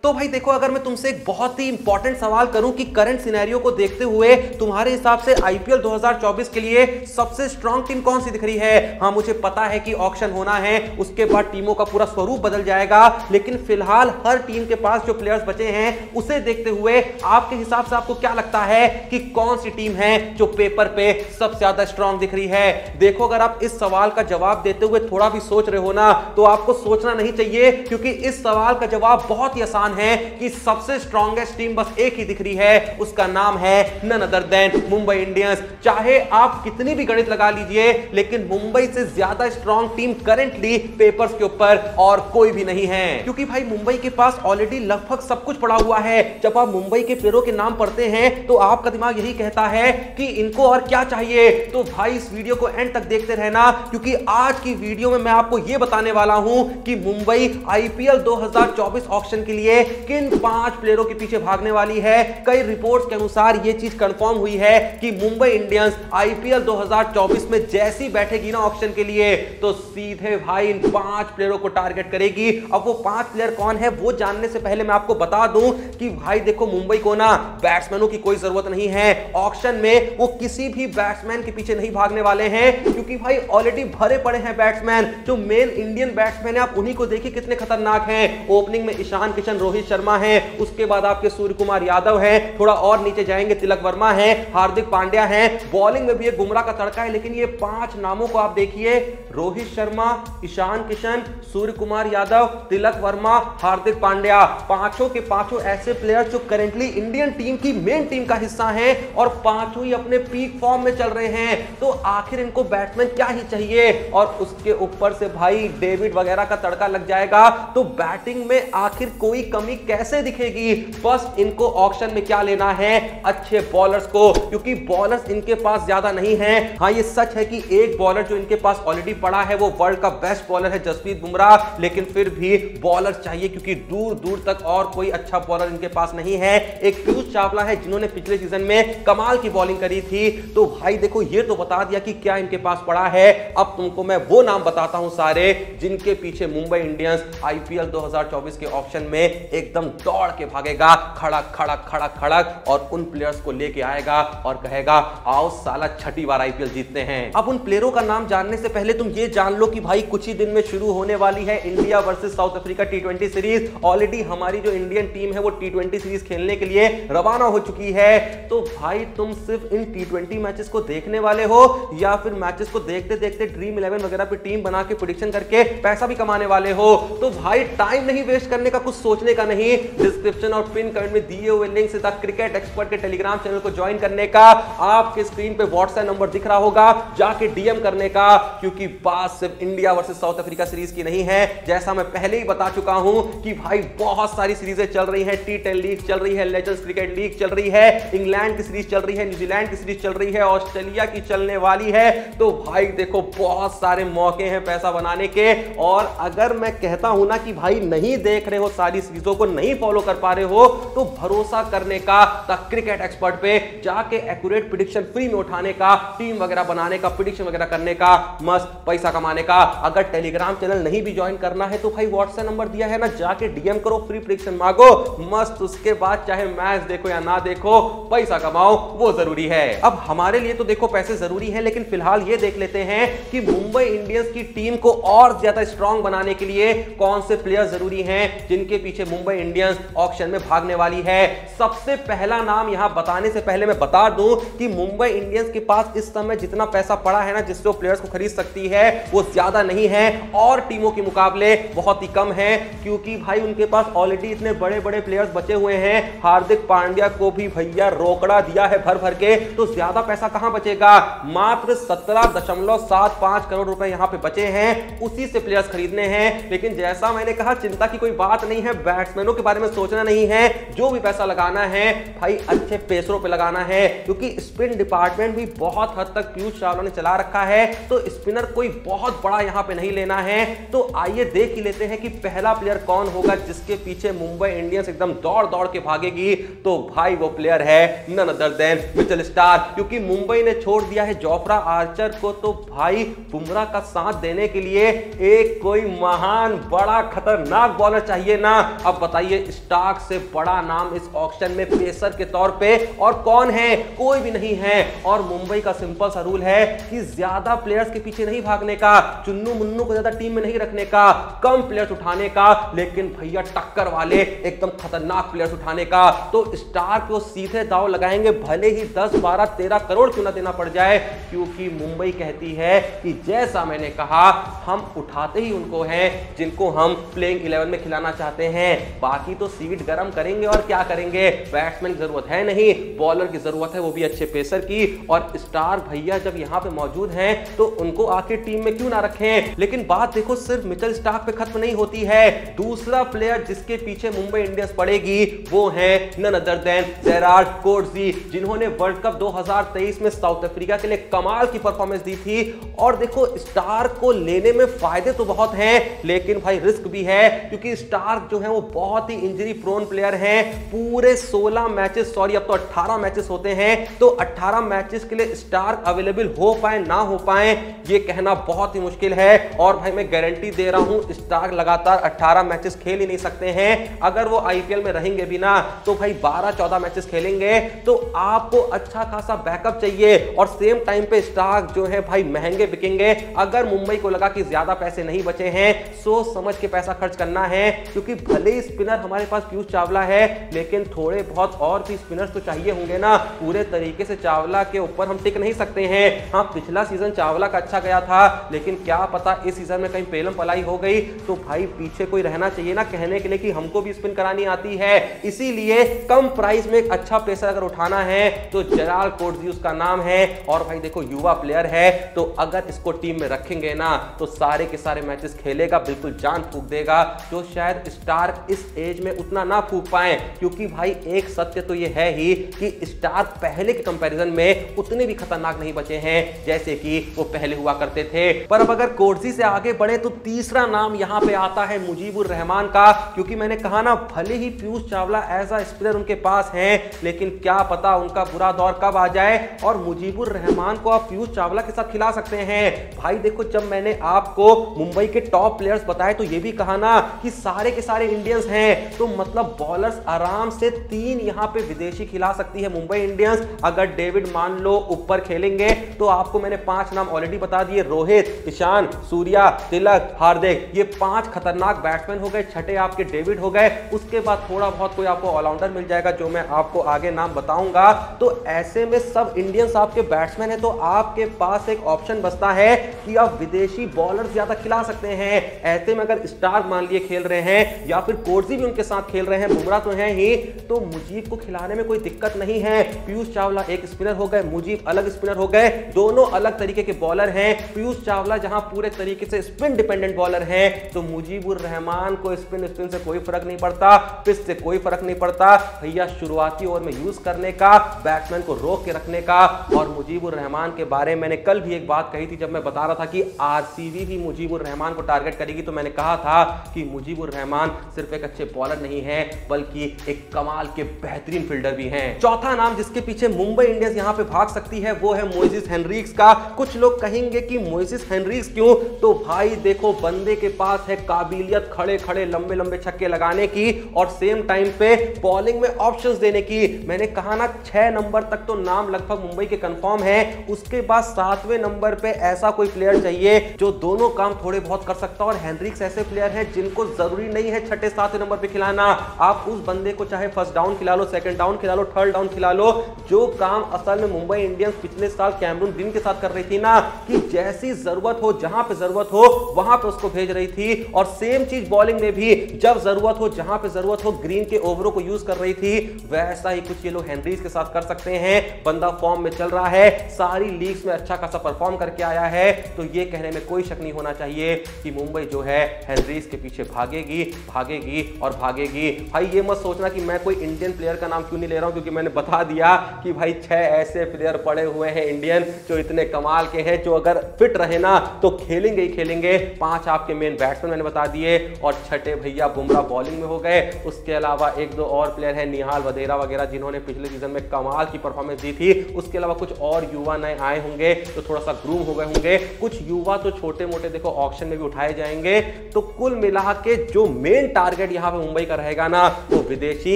तो भाई देखो, अगर मैं तुमसे एक बहुत ही इंपॉर्टेंट सवाल करूं कि करंट सिनेरियो को देखते हुए तुम्हारे हिसाब से आईपीएल 2024 के लिए सबसे स्ट्रांग टीम कौन सी दिख रही है। हाँ, मुझे पता है कि ऑक्शन होना है, उसके बाद टीमों का पूरा स्वरूप बदल जाएगा, लेकिन फिलहाल हर टीम के पास जो प्लेयर्स बचे हैं उसे देखते हुए आपके हिसाब से आपको क्या लगता है कि कौन सी टीम है जो पेपर पे सबसे ज्यादा स्ट्रांग दिख रही है। देखो, अगर आप इस सवाल का जवाब देते हुए थोड़ा भी सोच रहे हो ना, तो आपको सोचना नहीं चाहिए, क्योंकि इस सवाल का जवाब बहुत ही आसान है कि सबसे स्ट्रॉन्गेस्ट टीम बस एक ही दिख रही है, उसका नाम है none other than Mumbai Indians. चाहे आप कितनी भी गणित लगा लीजिए, लेकिन मुंबई से ज्यादा स्ट्रॉन्ग टीम करंटली पेपर्स के ऊपर और कोई भी नहीं है, क्योंकि भाई मुंबई के पास ऑलरेडी लगभग सब कुछ पड़ा हुआ है। जब आप मुंबई के प्लेयरों के नाम पढ़ते हैं तो आपका दिमाग यही कहता है कि इनको और क्या चाहिए। तो भाई इस वीडियो को एंड तक देखते रहना, क्योंकि आज की वीडियो में मैं आपको यह बताने वाला हूं कि मुंबई आईपीएल 2024 ऑक्शन के लिए किन 5 प्लेयरों के पीछे भागने वाली है। कई रिपोर्ट्स के अनुसार यह चीज कंफर्म हुई है कि मुंबई इंडियंस आईपीएल 2024 में जैसी बैठेगी ना ऑक्शन के लिए, तो सीधे भाई इन 5 प्लेयरों को टारगेट करेगी। अब वो 5 प्लेयर कौन है वो जानने से पहले मैं आपको बता दूं कि भाई देखो, मुंबई को ना बैट्समैनों की कोई जरूरत नहीं है। ऑक्शन में वो किसी भी बैट्समैन के पीछे नहीं भागने वाले हैं, क्योंकि भाई ऑलरेडी भरे पड़े हैं बैट्समैन। जो मेन इंडियन बैट्समैन है आप उन्हीं को देखिए कितने खतरनाक हैं। ओपनिंग में ईशान किशन, रोहित शर्मा है, उसके बाद आपके सूर्य कुमार यादव है, थोड़ा और नीचे जाएंगे तिलक वर्मा है, हार्दिक पांड्या है, बॉलिंग में भी एक बुमराह का तड़का है। लेकिन ये 5 नामों को आप देखिए, रोहित शर्मा, ईशान किशन, सूर्य कुमार यादव, तिलक वर्मा, हार्दिक पांड्या, पांचों के पांचों ऐसे प्लेयर जो करेंटली इंडियन टीम की मेन टीम का हिस्सा हैं और पांचों ही अपने पीक फॉर्म में चल रहे हैं। तो आखिर इनको बैट्समैन क्या ही चाहिए, और उसके ऊपर से भाई डेविड वगैरह का तड़का लग जाएगा, तो बैटिंग में आखिर कोई कमी कैसे दिखेगी। बस इनको ऑक्शन में क्या लेना है, अच्छे बॉलर्स को, क्योंकि बॉलर्स इनके पास ज्यादा नहीं है। हाँ, ये सच है कि एक बॉलर जो इनके पास ऑलरेडी पड़ा है वो वर्ल्ड का बेस्ट बॉलर है जसप्रीत बुमराह, लेकिन फिर भी बॉलर्स चाहिए, क्योंकि दूर दूर तक और कोई अच्छा बॉलर इनके पास नहीं है। एक पीयूष चावला है जिन्होंने पिछले सीजन में कमाल की बॉलिंग करी थी। तो भाई देखो, ये तो बता दिया कि क्या इनके पास पड़ा है। अब तुमको मैं वो नाम बताता हूं सारे जिनके पीछे मुंबई इंडियंस आईपीएल 2024 के ऑक्शन में एकदम दौड़ के भागेगा, खड़क खड़क खड़क खड़क, और उन प्लेयर्स को लेके आएगा और कहेगा आओ साला छठी बार आईपीएल जीतते हैं। अब उन प्लेयरों का नाम जानने से पहले तुम ये जान लो कि भाई कुछ ही दिन में शुरू होने वाली है इंडिया वर्सेस साउथ अफ्रीका टी20 सीरीज। ऑलरेडी हमारी जो इंडियन टीम है वो टी20 सीरीज खेलने के लिए रवाना हो चुकी है। तो भाई तुम सिर्फ इन टी20 मैचेस को देखने वाले हो, या फिर मैचेस को देखते देखते ड्रीम 11 वगैरह पे टीम बना के प्रेडिक्शन करके पैसा भी कमाने वाले हो। तो भाई टाइम नहीं वेस्ट करने का, कुछ सोचने का नहीं। डिस्क्रिप्शन और पिन कमेंट में दिए हुए लिंक से द क्रिकेट एक्सपर्ट के टेलीग्राम चैनल को ज्वाइन करने का, आपके स्क्रीन पे व्हाट्सएप नंबर दिख रहा होगा, जाके डीएम करने का, क्योंकि बात सिर्फ India versus south Africa series की नहीं है। जैसा मैं पहले ही बता चुका हूं कि भाई बहुत सारी सीरीजें चल रही हैं, टी10 लीग चल रही है, लेजेंड्स क्रिकेट लीग चल रही है, इंग्लैंड की सीरीज चल रही है, न्यूजीलैंड की सीरीज चल रही है, ऑस्ट्रेलिया की चलने वाली है। तो भाई देखो, बहुत सारे मौके हैं पैसा बनाने के। और अगर मैं कहता हूं ना कि भाई नहीं देख रहे हो, सारी सीरीजों को नहीं फॉलो कर पा रहे हो, तो भरोसा करने का द क्रिकेट एक्सपर्ट पे जाके एक्यूरेट प्रेडिक्शन फ्री में उठाने का, टीम वगैरह बनाने का, प्रेडिक्शन वगैरह करने का, मस्त पैसा कमाने का। अगर टेलीग्राम चैनल नहीं भी ज्वाइन करना है तो भाई व्हाट्सएप नंबर दिया है ना, जाके डीएम करो, फ्री प्रेडिक्शन मांगो, मस्त। उसके बाद चाहे मैच देखो या ना देखो, पैसा कमाओ, वो जरूरी है। अब हमारे लिए तो देखो पैसे जरूरी है, लेकिन फिलहाल ये देख लेते हैं कि मुंबई इंडियंस की टीम को और ज्यादा स्ट्रांग बनाने के लिए कौन से प्लेयर जरूरी हैं जिनके पीछे मुंबई इंडियंस ऑक्शन में भागने वाली है। सबसे पहला नाम यहां बताने से पहले मैं बता दूं कि मुंबई इंडियंस के पास इस समय जितना पैसा पड़ा है ना, जिससे वो प्लेयर्स को खरीद सकती है, वो ज्यादा नहीं है, और टीमों के मुकाबले बहुत ही कम है, क्योंकि भाई उनके पास ऑलरेडी इतने बड़े बड़े प्लेयर्स बचे हुए हैं। हार्दिक पांड्या को भी भैया रोकड़ा दिया है भर भर के, तो ज्यादा पैसा कहां बचेगा। मात्र 17.75 करोड़ रुपए यहां पे बचे हैं, उसी से प्लेयर्स खरीदने हैं। लेकिन जैसा मैंने कहा, चिंता की कोई बात नहीं है, बैट्समैनों के बारे में सोचना नहीं है। जो भी पैसा लगाना है भाई अच्छे पेसरों पे लगाना है, क्योंकि स्पिन डिपार्टमेंट भी बहुत हद तक पीयूष चावला ने चला रखा है, तो स्पिनर कोई बहुत बड़ा यहां पे नहीं लेना है। तो आइए देख ही लेते हैं कि पहला प्लेयर कौन होगा जिसके पीछे मुंबई इंडियंस एकदम दौड़ दौड़ के भागेगी। तो भाई वो प्लेयर है none other than Mitchell Starc, क्योंकि मुंबई ने छोड़ दिया है जोफ्रा आर्चर को, तो भाई बुमराह का साथ देने के लिए एक कोई महान बड़ा खतरनाक बॉलर चाहिए ना। अब अब बताइए स्टार्क से बड़ा नाम इस ऑक्शन में पेसर के तौर पे और कौन है? कोई भी नहीं है। और मुंबई का सिंपल सा रूल है कि ज्यादा प्लेयर्स के पीछे नहीं भागने का, चुन्नू मुन्नू को ज्यादा टीम में नहीं रखने का, कम प्लेयर्स उठाने का, लेकिन भैया टक्कर वाले एकदम खतरनाक प्लेयर्स उठाने का। तो स्टार्क को सीधे दांव लगाएंगे, भले ही 10, 12, 13 करोड़ क्यों ना देना पड़ जाए, क्योंकि मुंबई कहती है कि जैसा मैंने कहा हम उठाते ही उनको हैं जिनको हम प्लेइंग 11 में खिलाना चाहते हैं। बाकी तो सीट गर्म करेंगे और क्या करेंगे। बैट्समैन की जरूरत है नहीं, बॉलर की जरूरत है, वो भी अच्छे पेसर की। और स्टार्क भैया जब यहां पे मौजूद हैं तो उनको आके टीम में क्यों ना रखें। लेकिन बात देखो सिर्फ मिचेल स्टार्क पे खत्म नहीं होती है। दूसरा प्लेयर जिसके पीछे मुंबई इंडियंस पड़ेगी वो है नन अदर देन जेरार्ड कोर्टजी, जिन्होंने वर्ल्ड कप 2023 में साउथ अफ्रीका के लिए कमाल की परफॉर्मेंस दी थी। और देखो स्टार्क को लेने में फायदे तो बहुत हैं, लेकिन भाई रिस्क भी है, क्योंकि स्टार्क जो है वो बहुत ही इंजरी प्रोन प्लेयर हैं। पूरे 16 मैचेस, सॉरी अब तो 18 मैचेस होते हैं, तो 18 मैचेस के लिए स्टार्क अवेलेबल हो पाए ना हो पाए ये कहना बहुत ही मुश्किल है। और भाई मैं गारंटी दे रहा हूं स्टार्क लगातार 18 मैचेस खेल ही नहीं सकते हैं। अगर वो आईपीएल में रहेंगे भी ना तो भाई 12-14 मैचेस खेलेंगे, तो आपको अच्छा खासा बैकअप चाहिए। और सेम टाइम पे स्टार्क जो है भाई महंगे बिकेंगे। अगर मुंबई को लगा कि ज्यादा पैसे नहीं बचे हैं, सोच समझ के पैसा खर्च करना है, क्योंकि भले ही स्पिनर हमारे पास पीयूष चावला है, लेकिन थोड़े बहुत और भी स्पिनर्स तो चाहिए होंगे ना। पूरे तरीके से चावला के ऊपर हम टिक नहीं सकते हैं। हाँ पिछला सीजन चावला का अच्छा गया था, लेकिन क्या पता इस सीजन में कहीं पेलम पलाई हो गई, तो भाई पीछे कोई रहना चाहिए ना कहने के लिए कि हमको भी स्पिन करानी आती है। इसीलिए कम प्राइस में एक अच्छा पेसर अगर उठाना है तो जेराल्ड कोर्टजी उसका नाम है। और भाई देखो युवा प्लेयर है, तो अगर इसको टीम में रखेंगे ना तो सारे के सारे मैचेस खेलेगा, बिल्कुल जान फूंक देगा, जो शायद स्टार्क इस एज में उतना ना फूंक पाए। क्योंकि भाई एक सत्य तो ये है ही कि स्टार्क पहले के कंपैरिजन में उतने भी खतरनाक नहीं बचे हैं जैसे कि वो पहले हुआ करते थे। पर अब अगर कोर्टजी से आगे बढ़े तो तीसरा नाम यहां पे आता है मुजीबुर रहमान का, क्योंकि मैंने कहा ना भले ही Piyush Chawla as a spinner उनके पास हैं, लेकिन क्या पता उनका बुरा दौर कब आ जाए और मुजीबुर रहमान को आप पीयूष चावला के साथ खिला सकते हैं। भाई देखो जब मैंने आपको मुंबई के टॉप प्लेयर्स बताए तो ये भी कहा ना कि सारे के सारे इंडियंस हैं, तो मतलब बॉलर्स आराम से 3 यहां पे विदेशी खिला सकती है मुंबई इंडियंस। अगर डेविड मान लो ऊपर खेलेंगे तो आपको मैंने 5 नाम ऑलरेडी बता दिए, रोहित, ईशान, सूर्या, तिलक, हार्दिक, ये 5 खतरनाक बैट्समैन हो गए। छठे आपके डेविड हो गए। उसके बाद थोड़ा बहुत कोई आपको ऑलराउंडर मिल जाएगा जो मैं आपको आगे नाम बताऊंगा। तो ऐसे में सब इंडियंस आपके बैट्समैन है, तो आपके पास एक ऑप्शन बचता है कि आप विदेशी बॉलर ज्यादा खिला सकते हैं। ऐसे में अगर स्टार्क मान लिए खेल रहे हैं या फिर कोर्टजी भी उनके साथ खेल रहे हैं, बुमराह तो हैं ही, तो मुजीब को खिलाने में कोई दिक्कत नहीं है। पीयूष चावला एक स्पिनर हो गए, मुजीब अलग स्पिनर हो गए, दोनों अलग तरीके के बॉलर हैं। पीयूष चावला जहां पूरे तरीके से स्पिन डिपेंडेंट बॉलर हैं, तो मुजीबुर रहमान को स्पिन से कोई फर्क नहीं पड़ता, पिच से कोई फर्क नहीं पड़ता। भैया शुरुआती ओवर में यूज करने का, बैट्समैन को रोक के रखने का। और मुजीबुर रहमान के बारे में मैंने कल भी एक बात कही थी जब मैं बता रहा था कि आरसीबी भी मुजीबुर रहमान को टारगेट करेगी, तो मैंने कहा था कि मुजीबुर रहमान सिर्फ एक अच्छे बॉलर नहीं है बल्कि एक कमाल के बेहतरीन फील्डर भी हैं। चौथा नाम जिसके पीछे मुंबई इंडियंस यहां पे भाग सकती है वो है मोइसेस हेनरिक्स का। कुछ लोग कहेंगे कि मोइसेस हेनरिक्स क्यों, तो भाई देखो बंदे के पास है काबिलियत खड़े खड़े लंबे लंबे छक्के लगाने की और सेम टाइम पे बॉलिंग में ऑप्शंस देने की। मैंने कहा ना 6 नंबर तक तो नाम लगभग मुंबई के कंफर्म है, उसके बाद 7वें नंबर पे ऐसा कोई प्लेयर चाहिए जो दोनों काम थोड़े बहुत कर सकता है। और हेनरिक्स ऐसे प्लेयर है जिनको जरूरी नहीं है 6, 7 नंबर पे खिलाना। आप उस बंदे को चाहे फर्स्ट डाउन खिला लो, सेकंड डाउन खिला लो, थर्ड डाउन खिला लो। जो काम असल में मुंबई इंडियंस पिछले साल कैमरून ग्रीन के साथ कर रही थी ना, कि जैसी जरूरत हो, जहां पे जरूरत हो वहां पे उसको भेज रही थी। और सेम चीज बॉलिंग में भी, जब जरूरत हो, जहां पे जरूरत हो, ग्रीन के ओवरों को यूज कर रही थी। वैसा ही कुछ ये लोग हेनरीज के साथ कर सकते हैं। बंदा फॉर्म में चल रहा है, सारी लीग्स में अच्छा खासा परफॉर्म करके आया है, तो ये कहने में कोई शक नहीं होना चाहिए कि मुंबई जो है हेनरीज के पीछे भागेगी भागेगी और भागेगी। भाई ये मत सोचना कि मैं कोई इंडियन प्लेयर का नाम क्यों नहीं ले रहा हूं, क्योंकि मैंने बता दिया कि भाई 6 ऐसे प्लेयर पड़े हुए हैं इंडियन जो इतने कमाल के हैं, जो अगर फिट रहे ना तो खेलेंगे ही खेलेंगे। 5 आपके मेन बैट्समैन मैंने बता दिए और छठे भैया बुमराह बॉलिंग में हो गए। उसके अलावा 1-2 और प्लेयर हैं, निहाल वधेरा वगैरह, जिन्होंने पिछले सीजन में कमाल की परफॉर्मेंस दी थी। उसके अलावा कुछ और युवा नए आए होंगे तो थोड़ा सा ग्रूम हो गए होंगे। कुछ युवा तो छोटे मोटे देखो ऑक्शन में भी उठाए जाएंगे। तो कुल मिला के जो मेन टारगेट टारगेट यहाँ पे मुंबई का रहेगा ना वो विदेशी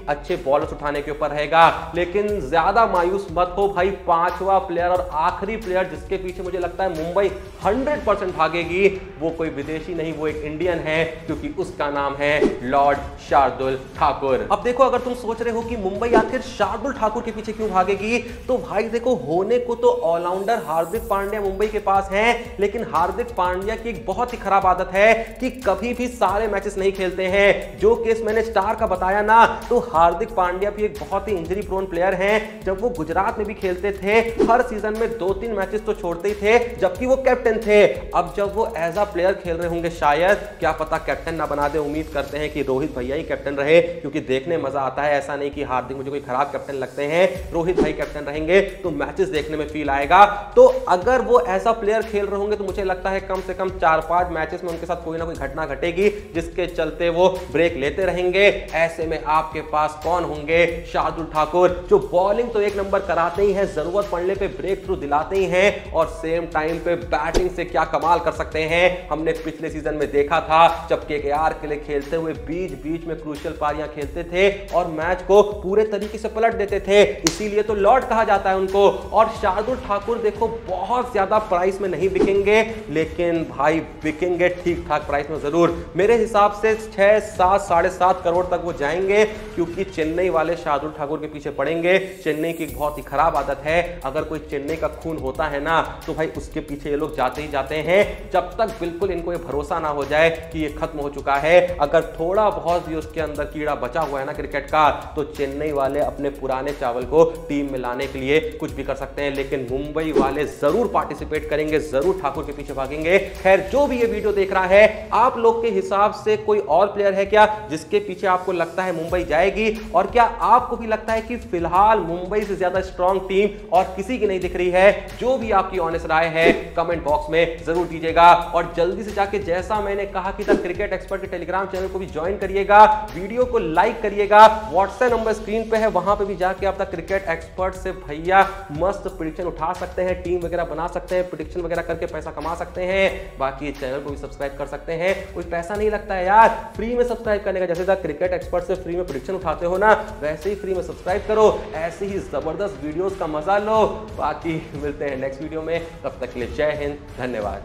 अच्छे बॉलर्स उठाने के ऊपर रहेगा। लेकिन ज्यादा मायूस मत हो भाई, पांचवा प्लेयर और आखिरी प्लेयर जिसके पीछे मुझे लगता है मुंबई 100% भागेगी वो कोई विदेशी नहीं, वो एक इंडियन है, क्योंकि उसका नाम है लॉर्ड शार्दुल ठाकुर। अब देखो, अगर तुम सोच रहे हो कि मुंबई आखिर शार्दुल ठाकुर के पीछे क्यों भागेगी, तो भाई देखो, होने को तो ऑलराउंडर हार्दिक पांड्या मुंबई के पास है, लेकिन हार्दिक पांड्या की एक बहुत ही खराब आदत है कि कभी भी सारे मैचेस नहीं खेलते हैं। जो केस मैंने स्टार का बताया ना, तो हार्दिक पांड्या भी एक बहुत ही इंजरी प्रोन प्लेयर हैं। जब वो गुजरात में भी खेलते थे, हर सीजन में 2-3 मैचेस तो छोड़ते ही थे, जबकि वो कैप्टन थे। अब जब वो एज अ प्लेयर खेल रहे होंगे, शायद क्या पता कैप्टन ना बना दे। उम्मीद करते हैं कि रोहित भैया ही कैप्टन रहे, क्योंकि देखने मजा आता है। ऐसा नहीं कि हार्दिक मुझे कोई खराब कैप्टन लगते हैं, रोहित भाई कैप्टन रहेंगे तो मैचेस देखने में फील आएगा। तो अगर वो एज अ प्लेयर खेल रहे होंगे तो मुझे लगता है कम से कम 4-5 मैचेस में उनके साथ कोई ना कोई घटना घटेगी, जिसके चलते वो ब्रेक लेते रहेंगे। ऐसे में आपके पास कौन होंगे? शार्दुल ठाकुर, जो बॉलिंग तो एक नंबर कराते ही हैं, जरूरत पड़ने पे ब्रेक थ्रू दिलाते ही हैं, और सेम टाइम पे बैटिंग से क्या कमाल कर सकते हैं। हमने पिछले सीजन में देखा था जब केकेआर के लिए खेलते हुए बीच बीच में क्रूशियल पारियां खेलते थे और मैच को पूरे तरीके से पलट देते थे, इसीलिए तो लॉर्ड कहा जाता है उनको। और शार्दुल ठाकुर देखो, बहुत ज्यादा प्राइस में नहीं बिकेंगे, लेकिन भाई बिकेंगे ठीक ठाक प्राइस में जरूर। मेरे हिसाब से 6, 7, 7.5 करोड़ तक वो जाएंगे, क्योंकि चेन्नई वाले शार्दुल ठाकुर के पीछे पड़ेंगे। चेन्नई की एक बहुत ही खराब आदत है, अगर कोई चेन्नई का खून होता है ना, तो भाई उसके पीछे ये लोग जाते ही जाते हैं, जब तक बिल्कुल इनको ये भरोसा ना हो जाए कि ये खत्म हो चुका है। अगर थोड़ा बहुत भी उसके अंदर कीड़ा बचा हुआ है ना क्रिकेट का, तो चेन्नई वाले अपने पुराने चावल को टीम में लाने के लिए कुछ भी कर सकते हैं। लेकिन मुंबई वाले जरूर पार्टिसिपेट करेंगे, जरूर ठाकुर के पीछे भागेंगे। खैर, जो भी ये वीडियो देख रहा है, आप लोग के हिसाब से कोई और प्लेयर है क्या जिसके पीछे आपको लगता है मुंबई जाएगी? और क्या आपको भी लगता है कि फिलहाल मुंबई से ज्यादा स्ट्रॉन्ग टीम और किसी की नहीं दिख रही है? जो भी आपकी ऑनेस्ट राय है कमेंट बॉक्स में जरूर दीजिएगा। और जल्दी से जाके, जैसा मैंने कहा कि द क्रिकेट एक्सपर्ट के टेलीग्राम चैनल को भी ज्वाइन करिएगा, वीडियो को लाइक करिएगा, व्हाट्सएप नंबर स्क्रीन पे है, वहां पे भी जाके आप द क्रिकेट एक्सपर्ट से भैया मस्त प्रेडिक्शन उठा सकते हैं, टीम वगैरह बना सकते हैं, प्रेडिक्शन वगैरह करके पैसा कमा सकते हैं। बाकी चैनल को भी सब्सक्राइब कर सकते हैं, कोई पैसा नहीं लगता है यार, फ्री में सब्सक्राइब करने का। जैसे द क्रिकेट एक्सपर्ट से फ्री में प्रेडिक्शन उठाते हो ना, वैसे ही फ्री में सब्सक्राइब करो, ऐसे ही जबरदस्त वीडियोस का मजा लो। बाकी मिलते हैं नेक्स्ट वीडियो में, तब तक के लिए जय हिंद, धन्यवाद।